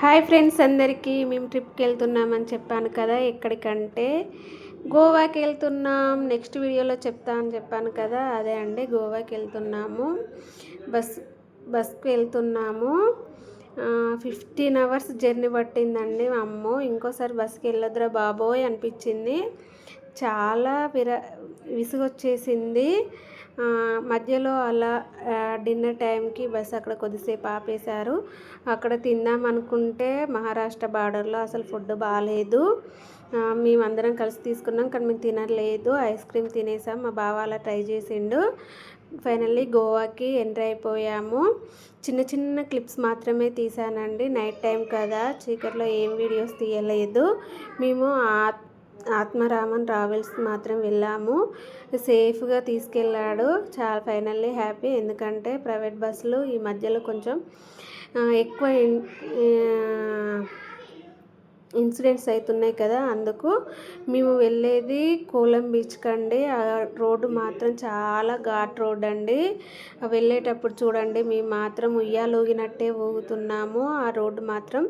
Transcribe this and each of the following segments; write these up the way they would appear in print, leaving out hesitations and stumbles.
Hi friends, అందరికీ మేము ట్రిప్కి వెళ్తున్నామని చెప్పాను కదా. ఎక్కడికంటే గోవాకి వెళ్తున్నాం. నెక్స్ట్ వీడియోలో చెప్తా అని చెప్పాను కదా, అదే అండి, గోవాకి వెళ్తున్నాము. బస్కి వెళ్తున్నాము. 15 hours జర్నీ పట్టిందండి. అమ్మో, ఇంకోసారి బస్కి వెళ్ళొద్దురా బాబోయ్ అనిపించింది. చాలా విసుగొచ్చేసింది. మధ్యలో అలా డిన్నర్ టైంకి బస్ అక్కడ కొద్దిసేపు ఆపేశారు. అక్కడ తిందాం అనుకుంటే మహారాష్ట్ర బార్డర్లో అసలు ఫుడ్ బాగాలేదు. మేమందరం కలిసి తీసుకున్నాం, కానీ మేము తినలేదు. ఐస్ క్రీమ్ తినేసాం. మా బావ అలా ట్రై చేసిండు. ఫైనల్లీ గోవాకి ఎంటర్ అయిపోయాము. చిన్న చిన్న క్లిప్స్ మాత్రమే తీసానండి. నైట్ టైం కదా, చీకట్లో ఏం వీడియోస్ తీయలేదు. మేము ఆత్మారామన్ ట్రావెల్స్ మాత్రం వెళ్ళాము. సేఫ్గా తీసుకెళ్ళాడు. చాలా ఫైనల్లీ హ్యాపీ. ఎందుకంటే ప్రైవేట్ బస్సులు ఈ మధ్యలో కొంచెం ఎక్కువ ఇన్సిడెంట్స్ అవుతున్నాయి కదా, అందుకు. మేము వెళ్ళేది కోలం బీచ్ కండి. ఆ రోడ్డు మాత్రం చాలా ఘాట్ రోడ్ అండి. వెళ్ళేటప్పుడు చూడండి, మేము మాత్రం ఉయ్యాలూగినట్టే ఊగుతున్నాము. ఆ రోడ్డు మాత్రం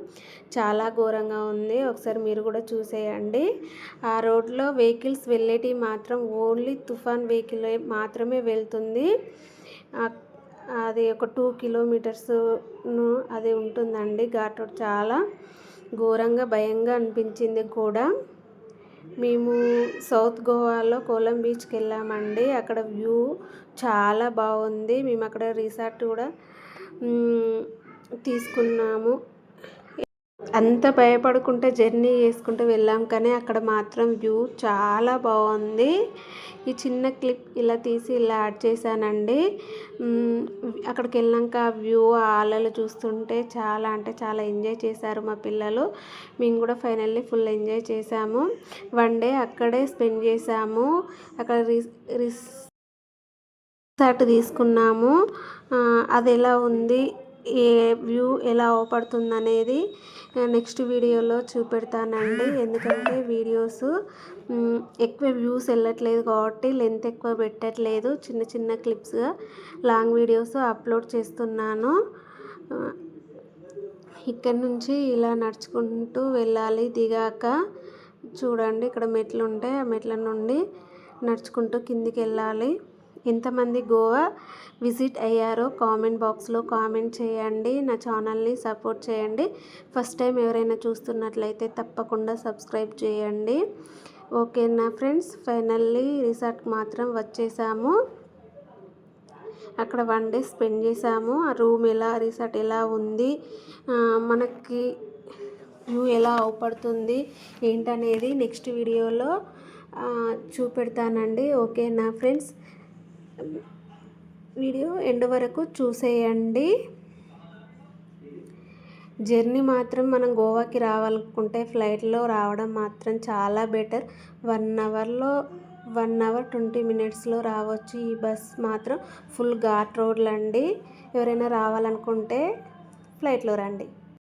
చాలా ఘోరంగా ఉంది. ఒకసారి మీరు కూడా చూసేయండి. ఆ రోడ్లో వెహికల్స్ వెళ్ళేటివి మాత్రం ఓన్లీ తుఫాన్ వెహికల్ మాత్రమే వెళ్తుంది. అది ఒక 2 kilometers అది ఉంటుందండి. ఘాట్ రోడ్ చాలా ఘోరంగా భయంగా అనిపించింది కూడా. మేము సౌత్ గోవాలో కోలం బీచ్కి వెళ్ళామండి. అక్కడ వ్యూ చాలా బాగుంది. మేము అక్కడ రిసార్ట్ కూడా తీసుకున్నాము. అంత భయపడుకుంటే జర్నీ చేసుకుంటూ వెళ్ళాం, కానీ అక్కడ మాత్రం వ్యూ చాలా బాగుంది. ఈ చిన్న క్లిప్ ఇలా తీసి ఇలా యాడ్ చేశానండి. అక్కడికి వెళ్ళాక వ్యూ అలలు చూస్తుంటే చాలా అంటే చాలా ఎంజాయ్ చేశారు మా పిల్లలు. మేము కూడా ఫైనల్లీ ఫుల్ ఎంజాయ్ చేశాము. 1 day అక్కడే స్పెండ్ చేశాము. అక్కడ రిసార్ట్ తీసుకున్నాము. అది ఎలా ఉంది, ఏ వ్యూ ఎలా అవపడుతుంది అనేది నెక్స్ట్ వీడియోలో చూపెడతానండి. ఎందుకంటే వీడియోస్ ఎక్కువ వ్యూస్ వెళ్ళట్లేదు కాబట్టి లెంత్ ఎక్కువ పెట్టట్లేదు. చిన్న చిన్న క్లిప్స్గా లాంగ్ వీడియోస్ అప్లోడ్ చేస్తున్నాను. ఇక్కడ నుంచి ఇలా నడుచుకుంటూ వెళ్ళాలి. దిగాక చూడండి, ఇక్కడ మెట్లు ఉంటాయి. ఆ మెట్ల నుండి నడుచుకుంటూ కిందికి వెళ్ళాలి. ఎంతమంది గోవా విజిట్ అయ్యారో కామెంట్ బాక్స్లో కామెంట్ చేయండి. నా ఛానల్ని సపోర్ట్ చేయండి. ఫస్ట్ టైం ఎవరైనా చూస్తున్నట్లయితే తప్పకుండా సబ్స్క్రైబ్ చేయండి. ఓకేనా ఫ్రెండ్స్, ఫైనల్లీ రిసార్ట్కి మాత్రం వచ్చేసాము. అక్కడ 1 day స్పెండ్ చేసాము. ఆ రూమ్ ఎలా, రిసార్ట్ ఎలా ఉంది, మనకి వ్యూ ఎలా అవపడుతుంది ఏంటనేది నెక్స్ట్ వీడియోలో చూపెడతానండి. ఓకేనా ఫ్రెండ్స్, వీడియో ఎండ్ వరకు చూసేయండి. జర్నీ మాత్రం మనం గోవాకి రావాలనుకుంటే ఫ్లైట్లో రావడం మాత్రం చాలా బెటర్. 1 hour 20 minutesలో రావచ్చు. ఈ బస్ మాత్రం ఫుల్ ఘాట్ రోడ్లు అండి. ఎవరైనా రావాలనుకుంటే ఫ్లైట్లో రండి.